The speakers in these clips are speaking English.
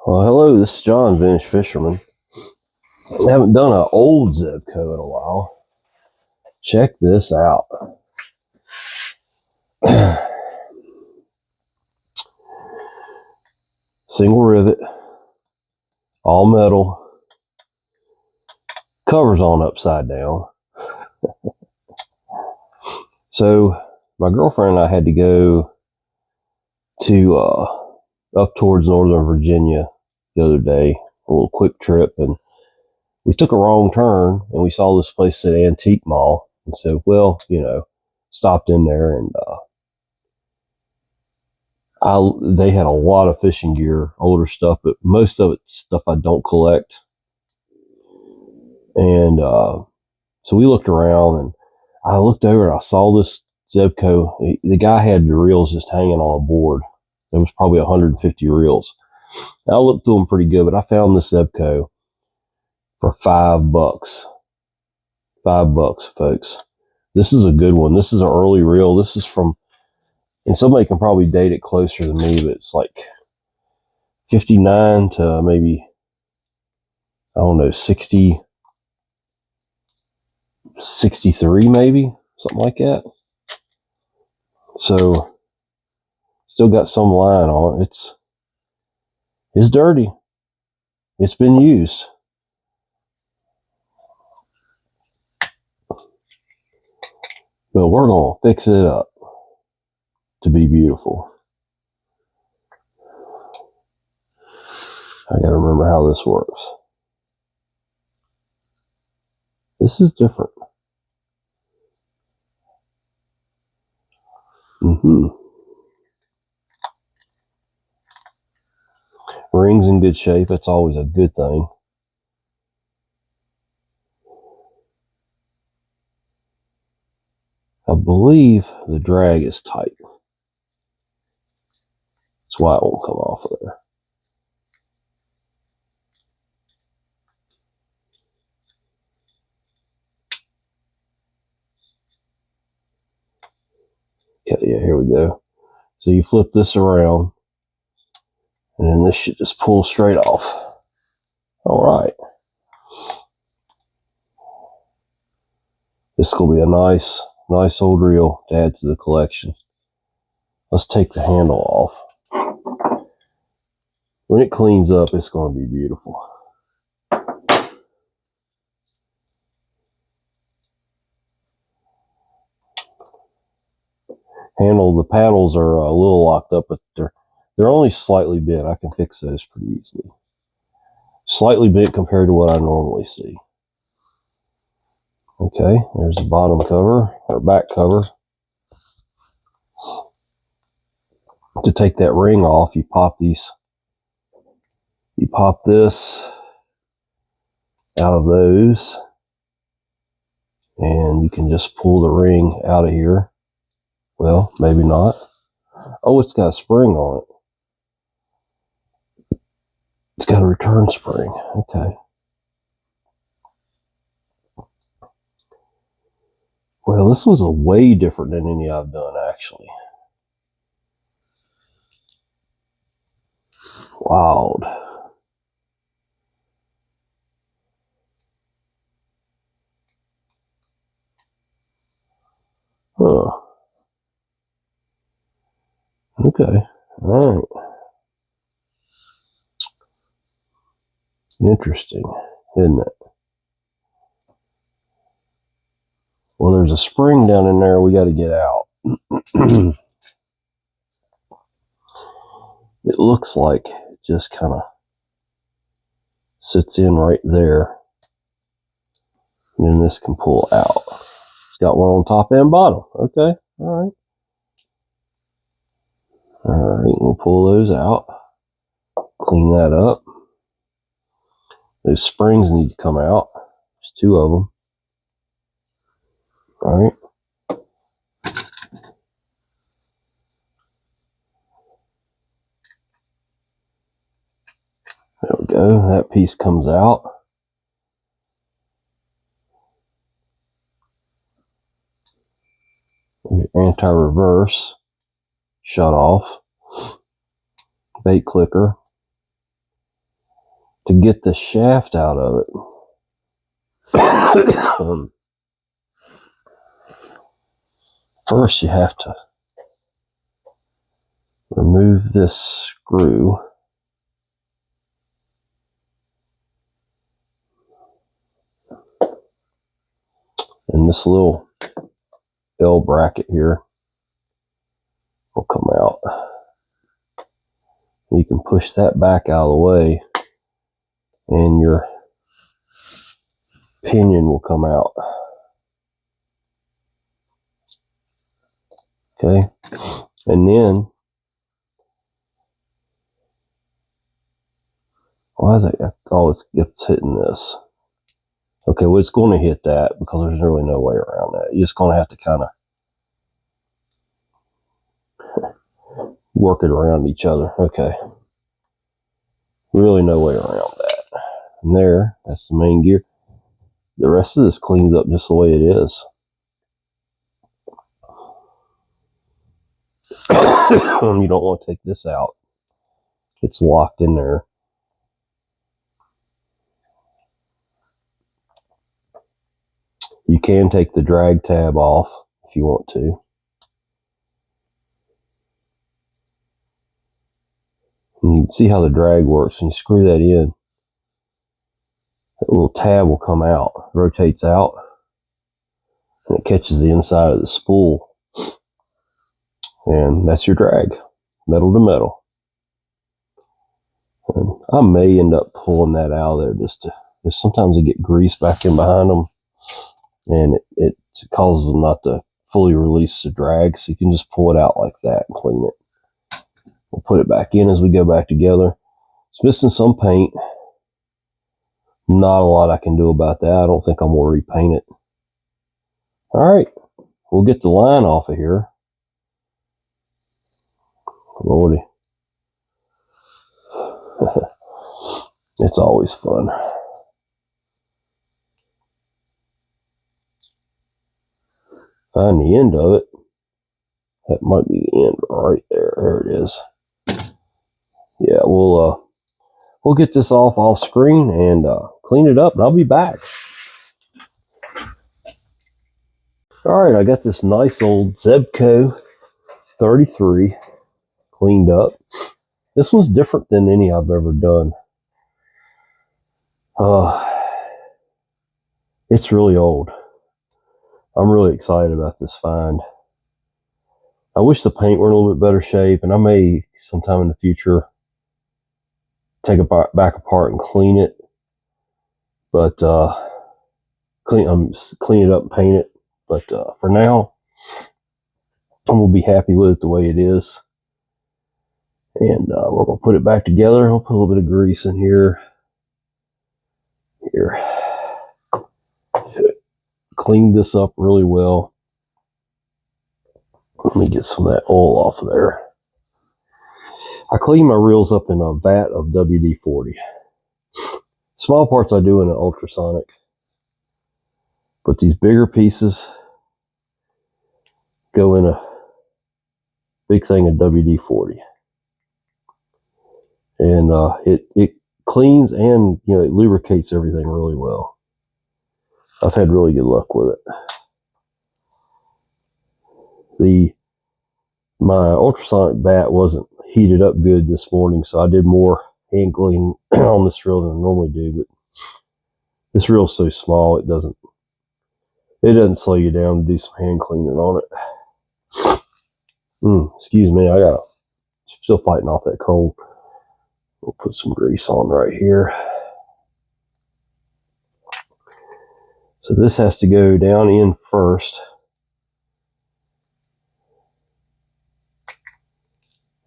Well, hello, this is John, Vintage Fisherman. I haven't done an old Zebco in a while. Check this out. Single rivet, all metal, covers on upside down. So my girlfriend and I had to go to up towards Northern Virginia the other day, a little quick trip, and we took a wrong turn and we saw this place at Antique Mall and said, well, stopped in there and they had a lot of fishing gear, older stuff, but most of it's stuff I don't collect. And so we looked around, and I looked over and I saw this Zebco. The guy had the reels just hanging on a board. There was probably 150 reels. I looked through them pretty good, but I found this Zebco for $5. $5, folks. This is a good one. This is an early reel. This is from, and somebody can probably date it closer than me, but it's like 59 to maybe, I don't know, 60, 63 maybe, something like that. So still got some line on it. It's dirty. It's been used. But we're going to fix it up to be beautiful. I got to remember how this works. This is different. Ring's in good shape. That's always a good thing. I believe the drag is tight. That's why it won't come off of there. Okay, yeah, here we go. So you flip this around, and then this should just pull straight off. All right. This will be a nice old reel to add to the collection. Let's take the handle off. When it cleans up, it's going to be beautiful. Handle, the paddles are a little locked up, but they're only slightly bent. I can fix those pretty easily. Slightly bent compared to what I normally see. Okay, there's the bottom cover, or back cover. To take that ring off, you pop these. You pop this out of those, and you can just pull the ring out of here. Well, maybe not. Oh, it's got a spring on it. It's got a return spring. Okay. Well, this one's way different than any I've done, actually. Wild. Huh. Okay. All right. Interesting, isn't it? Well, there's a spring down in there we got to get out. It looks like it just kind of sits in right there. And then this can pull out. It's got one on top and bottom. Okay. All right. All right. We'll pull those out. Clean that up. Those springs need to come out. There's two of them. All right. There we go. That piece comes out. Anti-reverse. Shut off. Bait clicker. to get the shaft out of it, first you have to remove this screw. And this little L bracket here will come out. You can push that back out of the way and your pinion will come out. Okay, and then why is it? Oh, it's hitting this. Okay, well, it's going to hit that because there's really no way around that. You're just going to have to kind of work it around each other. Okay, really no way around that. And there, that's the main gear. The rest of this cleans up just the way it is. You don't want to take this out. It's locked in there. You can take the drag tab off if you want to. And you can see how the drag works. When you screw that in, that little tab will come out, rotates out, and it catches the inside of the spool. And that's your drag, metal to metal. And I may end up pulling that out of there just sometimes they get grease back in behind them, and it causes them not to fully release the drag. So you can just pull it out like that and clean it. We'll put it back in as we go back together. It's missing some paint. Not a lot I can do about that. I don't think I'm going to repaint it. All right, we'll get the line off of here. Lordy. It's always fun. Find the end of it. That might be the end right there. There it is. Yeah, we'll get this off screen and clean it up, and I'll be back. All right, I got this nice old Zebco 33 cleaned up. This one's different than any I've ever done. It's really old. I'm really excited about this find. I wish the paint were in a little bit better shape, and I may sometime in the future take it back apart and clean it. But clean it up and paint it. But for now, I'm gonna be happy with it the way it is. And we're gonna put it back together. I'll put a little bit of grease in here. Clean this up really well. Let me get some of that oil off of there. I clean my reels up in a vat of WD-40. Small parts I do in an ultrasonic, but these bigger pieces go in a big thing of WD-40. And it cleans and it lubricates everything really well. I've had really good luck with it. My ultrasonic bat wasn't heated up good this morning, so I did more hand cleaning on this reel than I normally do. But this reel's so small, it doesn't slow you down to do some hand cleaning on it. Excuse me, still fighting off that cold. We'll put some grease on right here. So this has to go down in first.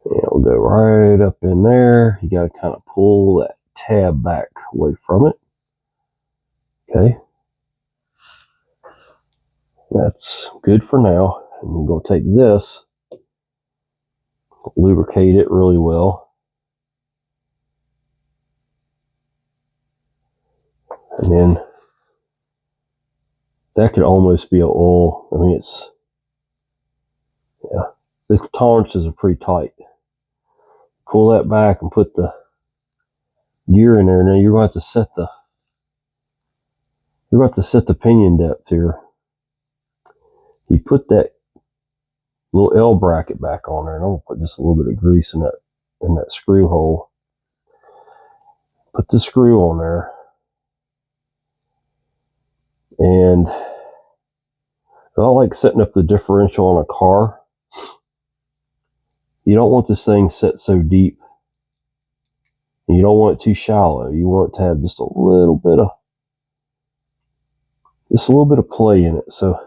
And we'll go right up in there. You got to kind of pull that tab back away from it. Okay. That's good for now. And we're going to take this, lubricate it really well. And then that could almost be an oil. I mean, the tolerances are pretty tight. Pull that back and put the gear in there. Now you're going to have to set the pinion depth here. You put that little L bracket back on there, and I'm gonna put just a little bit of grease in that screw hole. Put the screw on there, and I like setting up the differential on a car. You don't want this thing set so deep, and you don't want it too shallow. You want it to have just a little bit of play in it. So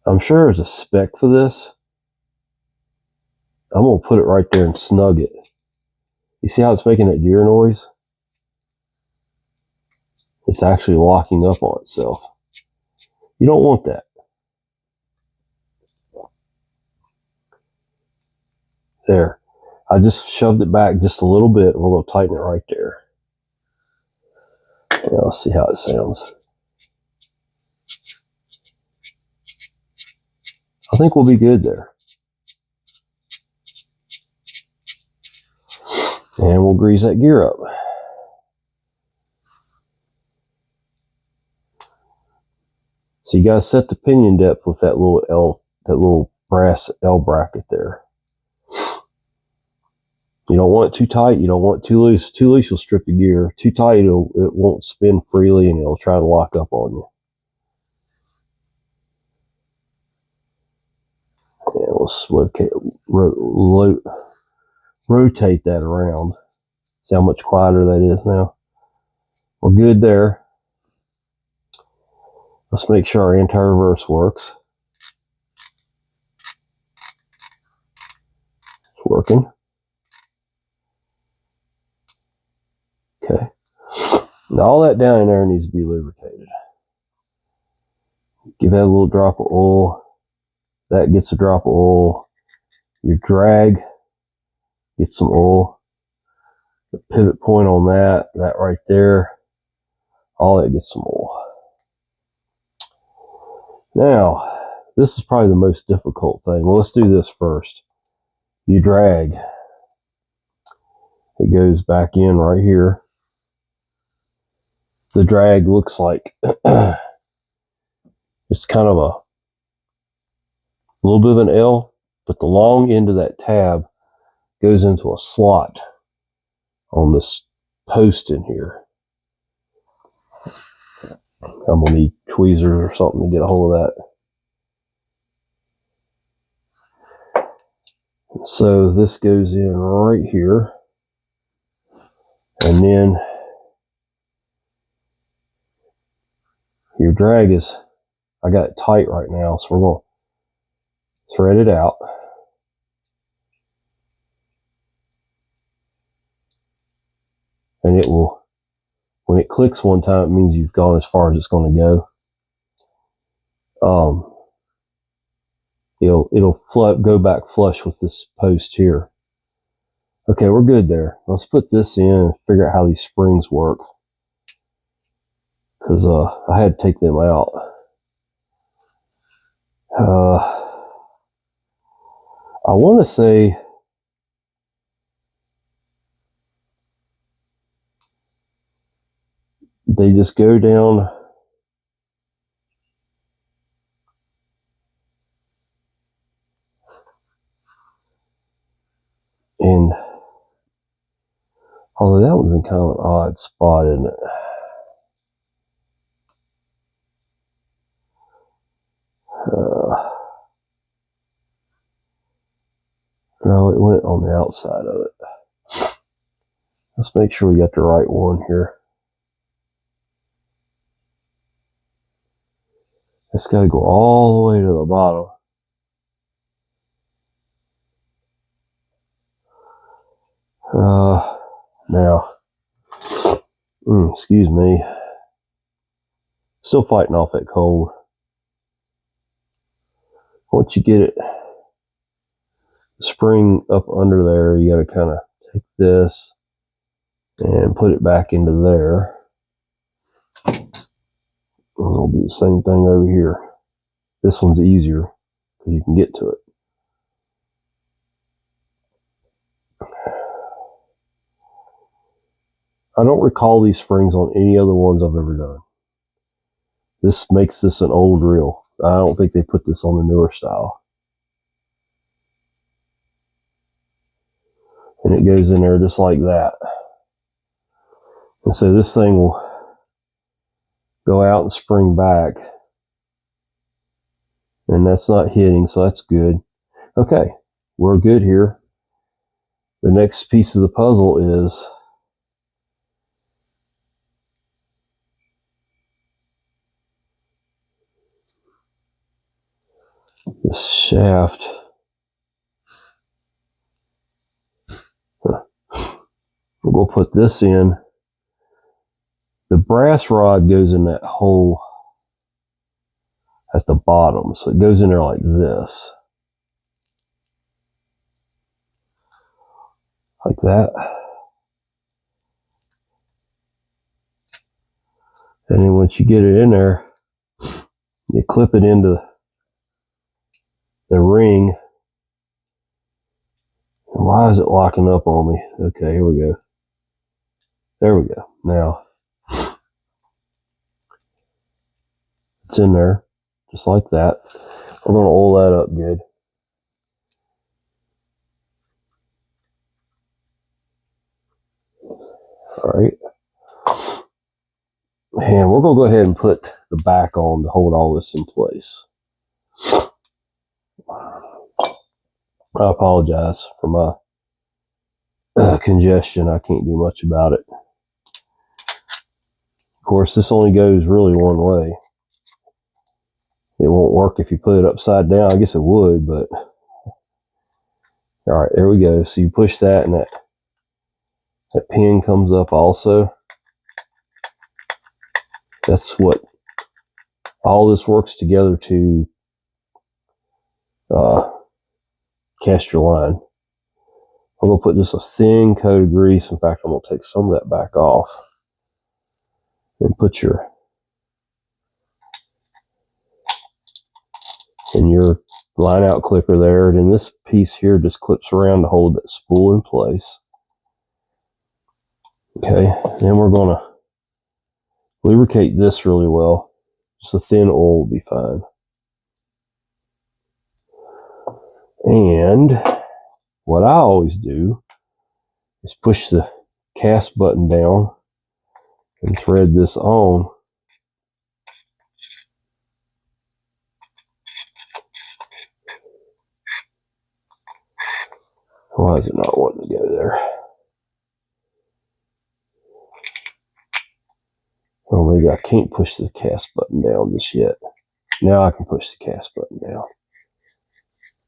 I'm sure there's a spec for this. I'm gonna put it right there and snug it. You see how it's making that gear noise? It's actually locking up on itself. You don't want that. There. I just shoved it back just a little bit, and we're going to tighten it right there. Now, let's see how it sounds. I think we'll be good there. And we'll grease that gear up. So you gotta set the pinion depth with that little brass L bracket there. You don't want it too tight, you don't want it too loose. Too loose, you'll strip the gear. Too tight, it won't spin freely, and it'll try to lock up on you. And we'll rotate that around. See how much quieter that is now? We're good there. Let's make sure our anti-reverse works. It's working. Okay. Now all that down in there needs to be lubricated. Give that a little drop of oil. That gets a drop of oil. Your drag gets some oil. The pivot point on that right there, all that gets some oil. Now, this is probably the most difficult thing. Well, let's do this first. You drag. It goes back in right here. The drag looks like it's kind of a little bit of an L, but the long end of that tab goes into a slot on this post in here. I'm gonna need tweezers or something to get a hold of that. So this goes in right here, and then your drag is, I got it tight right now, so we're gonna thread it out. And it will, when it clicks one time, it means you've gone as far as it's going to go. It'll go back flush with this post here. Okay, we're good there. Let's put this in and figure out how these springs work, because I had to take them out. I want to say they just go down and, although that one's in kind of an odd spot, isn't it? No, it went on the outside of it. Let's make sure we got the right one here. It's got to go all the way to the bottom. Now, excuse me. Still fighting off that cold. Once you get it, the spring up under there, you got to kind of take this and put it back into there. And we'll do the same thing over here. This one's easier because you can get to it. I don't recall these springs on any other ones I've ever done. This makes this an old reel. I don't think they put this on the newer style. And it goes in there just like that. And so this thing will go out and spring back. And that's not hitting, so that's good. Okay, we're good here. The next piece of the puzzle is the shaft. We'll put this in. The brass rod goes in that hole at the bottom, so it goes in there like this. Like that. And then once you get it in there, you clip it into the ring. And why is it locking up on me? Okay, here we go. There we go. Now, it's in there, just like that. We're going to oil that up good. All right. And we're going to go ahead and put the back on to hold all this in place. I apologize for my congestion. I can't do much about it. Of course, this only goes really one way. It won't work if you put it upside down. I guess it would, but... All right, there we go. So you push that, and that pin comes up also. That's what all this works together to cast your line. I'm going to put just a thin coat of grease. In fact, I'm going to take some of that back off and put your line out clipper there. And then this piece here just clips around to hold that spool in place. Okay, and then we're going to lubricate this really well. Just a thin oil will be fine. And what I always do is push the cast button down and thread this on. Why is it not wanting to go there? Oh, maybe I can't push the cast button down just yet. Now I can push the cast button down.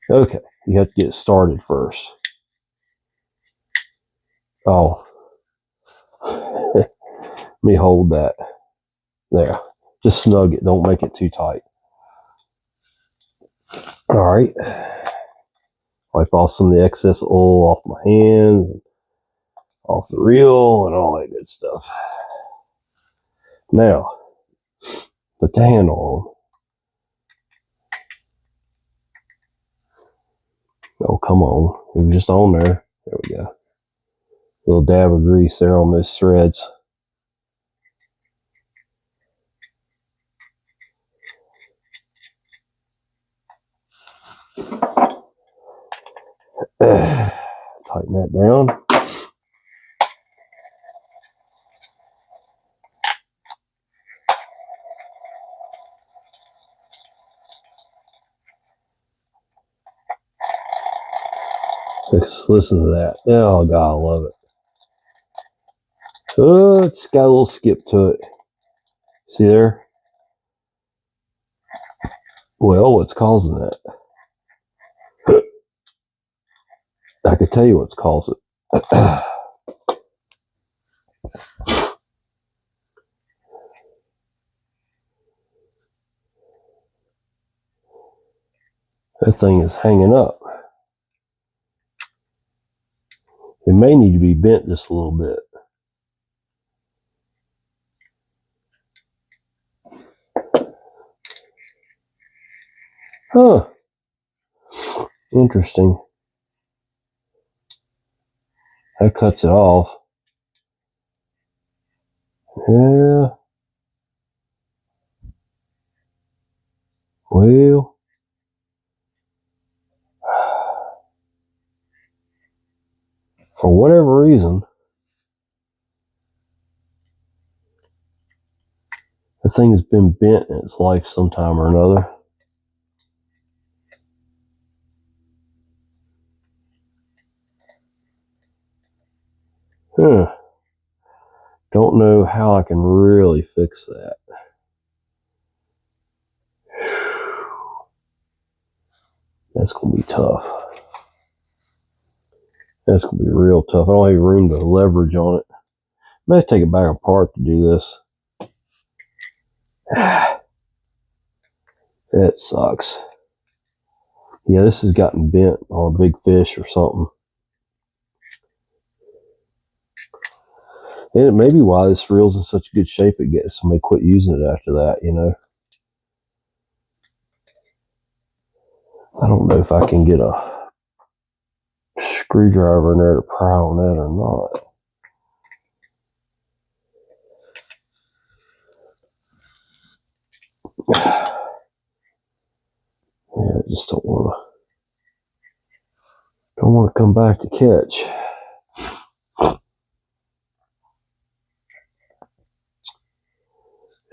Okay, you have to get it started first. Oh, let me hold that. There, just snug it. Don't make it too tight. All right. Wipe off some of the excess oil off my hands, off the reel, and all that good stuff. Now, put the handle on. Oh, come on. It was just on there. There we go. A little dab of grease there on those threads. Tighten that down. Just listen to that. Oh, God, I love it. Oh, it's got a little skip to it. See there? Well, what's causing that? I could tell you what's causing it. That thing is hanging up. It may need to be bent just a little bit. Huh. Interesting. That cuts it off. Yeah. Well, for whatever reason, the thing has been bent in its life sometime or another. Huh. Don't know how I can really fix that. That's going to be tough. That's going to be real tough. I don't have any room to leverage on it. I may have to take it back apart to do this. That sucks. Yeah, this has gotten bent on a big fish or something. And it may be why this reel's in such good shape it gets. Somebody quit using it after that, you know. I don't know if I can get a screwdriver in there to pry on that or not. Yeah, I just don't want to come back to catch.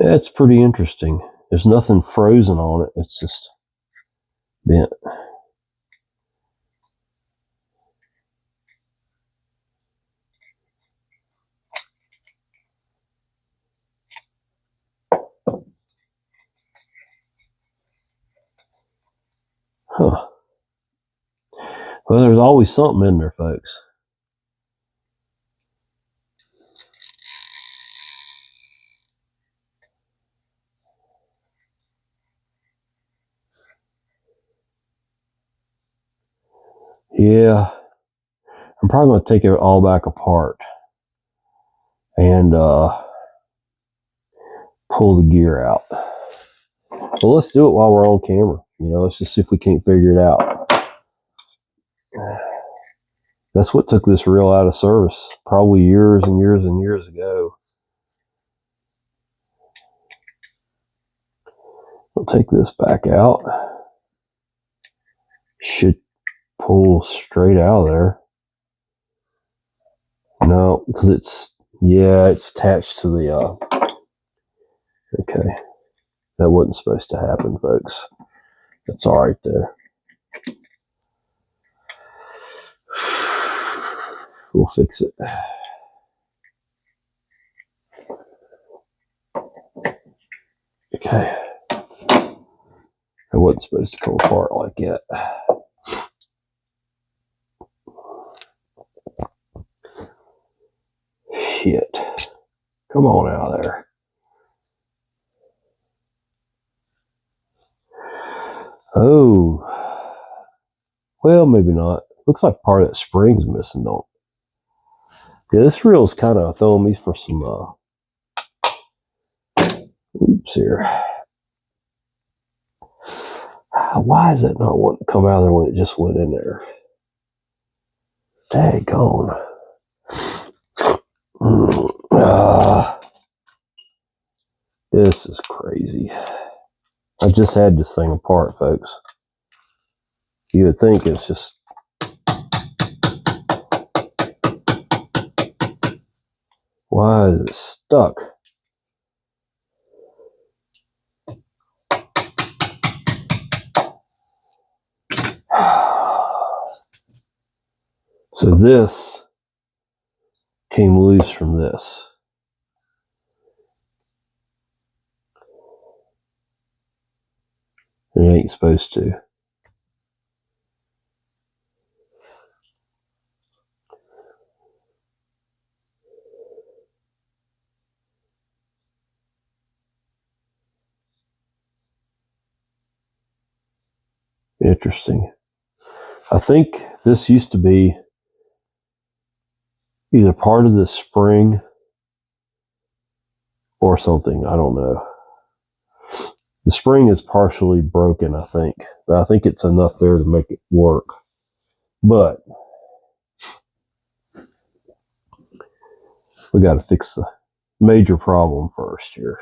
That's pretty interesting. There's nothing frozen on it. It's just bent. Huh. Well, there's always something in there, folks. Yeah. I'm probably going to take it all back apart and pull the gear out. Well, let's do it while we're on camera. You know, let's just see if we can't figure it out. That's what took this reel out of service probably years and years and years ago. We'll take this back out. Should pull straight out of there. No, because it's attached to the, okay. That wasn't supposed to happen, folks. That's all right, though. We'll fix it. Okay. That wasn't supposed to come apart like that. Shit. Come on out of there. Oh. Well, maybe not. Looks like part of that spring's missing, don't it? Yeah, this reel's kind of throwing me for some, oops here. Why is it not wanting to come out of there when it just went in there? Daggone. This is crazy. I just had this thing apart, folks. You would think it's just... Why is it stuck? So this came loose from this. It ain't supposed to. Interesting. I think this used to be either part of the spring or something. I don't know. The spring is partially broken, I think. But I think it's enough there to make it work. But we got to fix major problem first here.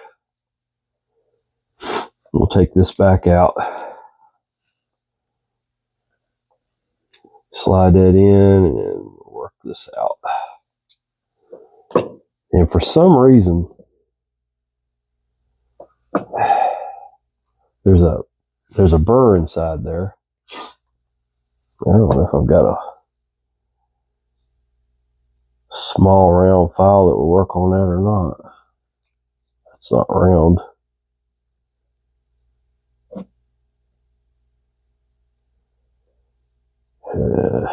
We'll take this back out. Slide that in and work this out. And for some reason, there's a burr inside there. I don't know if I've got a small round file that will work on that or not. It's not round. There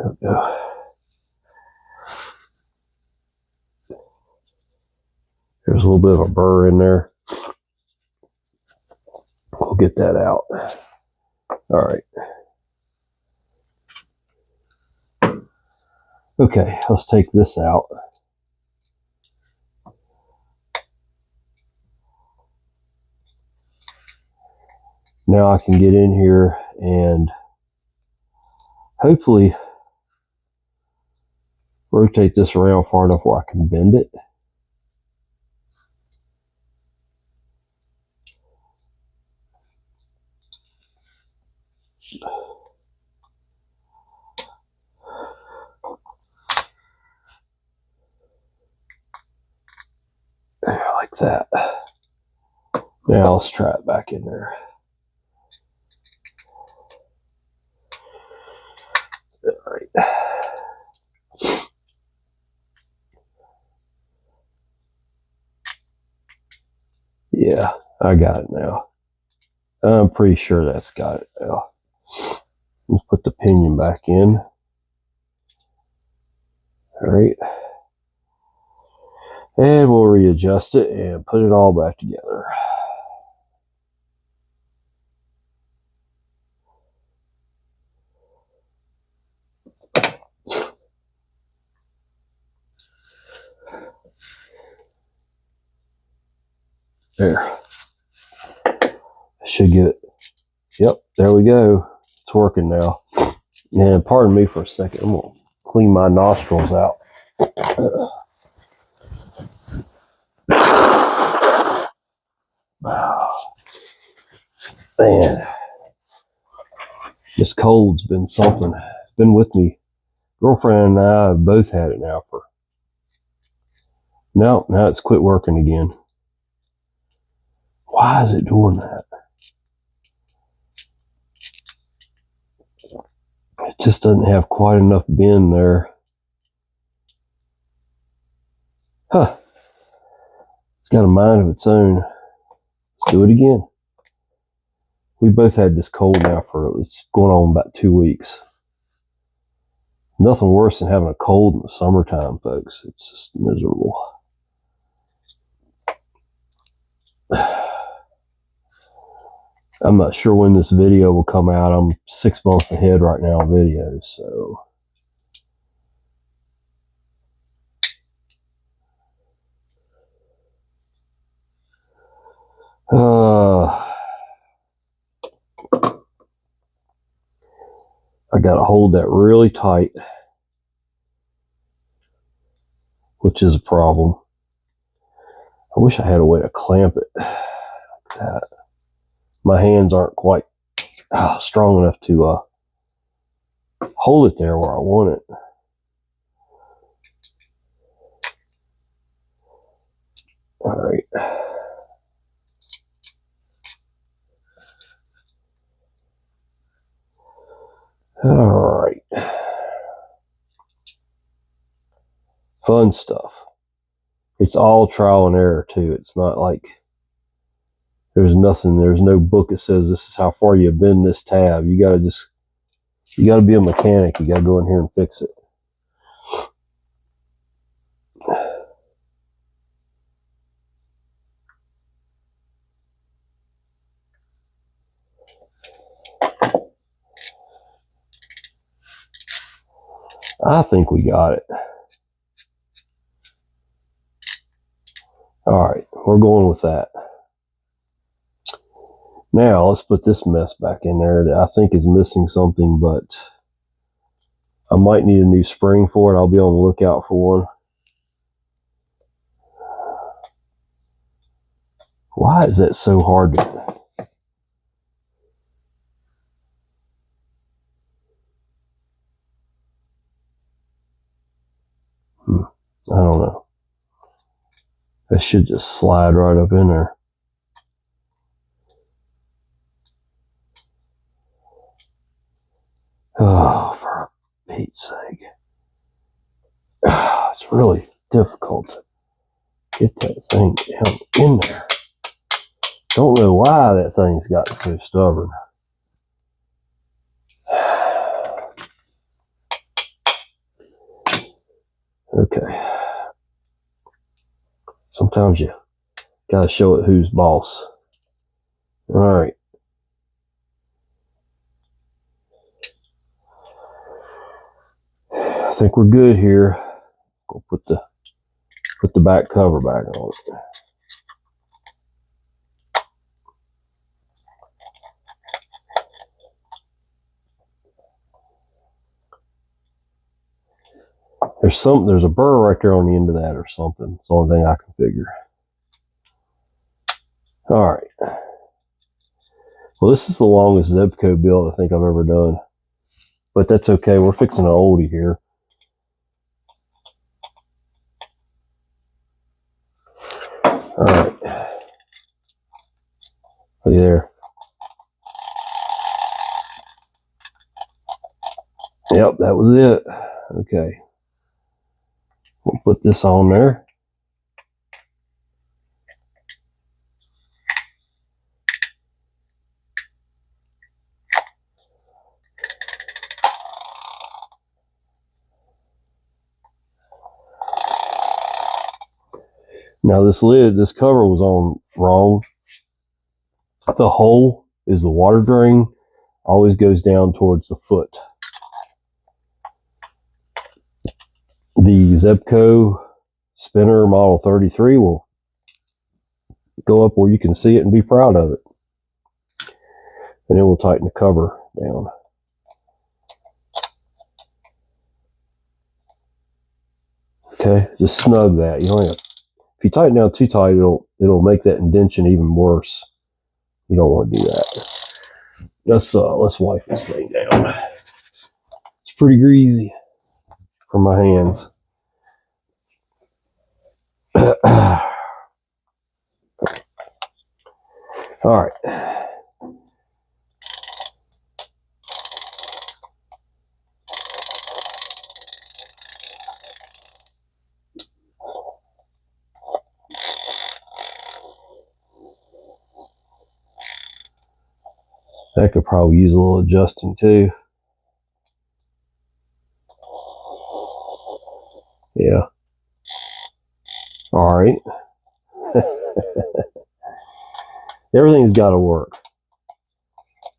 we go. There's a little bit of a burr in there. We'll get that out. All right. Okay, let's take this out. Now I can get in here and hopefully rotate this around far enough where I can bend it. Like that. Now let's try it back in there. All right. Yeah, I got it now. I'm pretty sure that's got it now. Let's put the pinion back in. All right. And we'll readjust it and put it all back together. There. Should get it. Yep, there we go. It's working now. And pardon me for a second. I'm going to clean my nostrils out. Man, this cold's been something. It's been with me. Girlfriend and I have both had it now for... Now it's quit working again. Why is it doing that? It just doesn't have quite enough bend there. Huh. It's got a mind of its own. Let's do it again. We both had this cold now for, it's going on about 2 weeks. Nothing worse than having a cold in the summertime, folks. It's just miserable. I'm not sure when this video will come out. I'm 6 months ahead right now on videos, so. I gotta hold that really tight, which is a problem. I wish I had a way to clamp it like that. My hands aren't quite strong enough to hold it there where I want it. All right. All right. Fun stuff. It's all trial and error too. It's not like there's no book that says this is how far you bend this tab. You gotta be a mechanic. You gotta go in here and fix it. I think we got it. All right, we're going with that. Now let's put this mess back in there that I think is missing something, but I might need a new spring for it. I'll be on the lookout for one. Why is that so hard to... I don't know. That should just slide right up in there. Oh, for Pete's sake. It's really difficult to get that thing down in there. Don't know why that thing's gotten so stubborn. Okay. Sometimes you gotta show it who's boss. All right. I think we're good here. We'll put the back cover back on it. There's a burr right there on the end of that or something. It's the only thing I can figure. All right. Well, this is the longest Zebco build I think I've ever done. But that's okay. We're fixing an oldie here. All right. Look there. Yep, that was it. Okay. We'll put this on there. Now this cover was on wrong. The hole is the water drain. Always goes down towards the foot. The Zebco spinner model 33 will go up where you can see it and be proud of it. And then we'll tighten the cover down. Okay, just snug that. You don't have, if you tighten down too tight, it'll make that indentation even worse. You don't want to do that. Let's wipe this thing down. It's pretty greasy from my hands. All right. That could probably use a little adjusting too. Yeah. All right. Everything's got to work.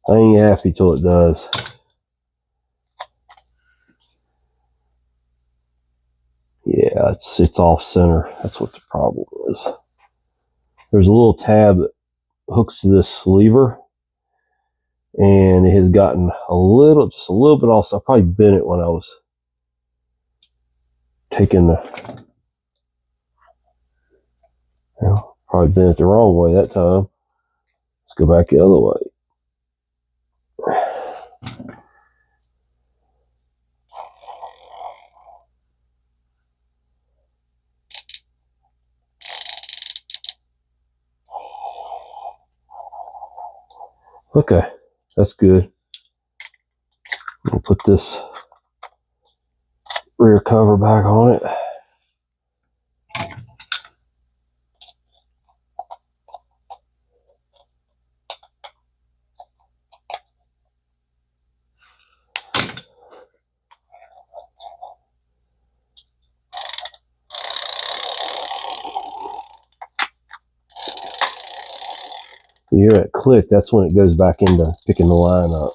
I ain't happy till it does. Yeah, it's off center. That's what the problem is. There's a little tab that hooks to this lever, and it has gotten just a little bit off. So I probably bent it when I was taking the, probably bent it the wrong way that time. Let's go back the other way. Okay, that's good. We'll put this rear cover back on it. You hear that click, that's when it goes back into picking the line up.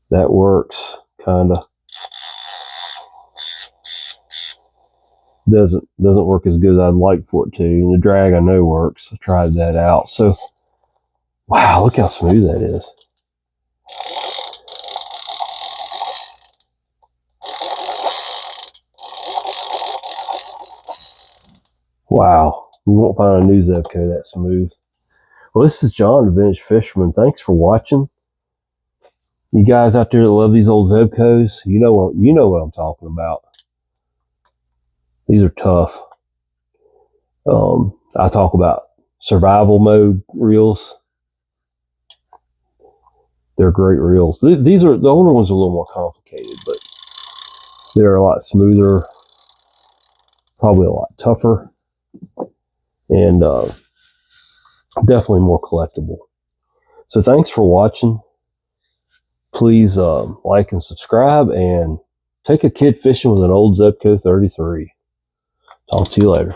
That works, kinda. Doesn't work as good as I'd like for it to. And the drag I know works. I tried that out. So, wow, look how smooth that is. Wow, you won't find a new Zebco that smooth. Well, this is John, the Vintage Fisherman. Thanks for watching. You guys out there that love these old Zebcos, you know what I'm talking about. These are tough. I talk about survival mode reels. They're great reels. These are the older ones are a little more complicated, but they're a lot smoother, probably a lot tougher, and definitely more collectible. So thanks for watching. Please like and subscribe, and take a kid fishing with an old Zebco 33. Talk to you later.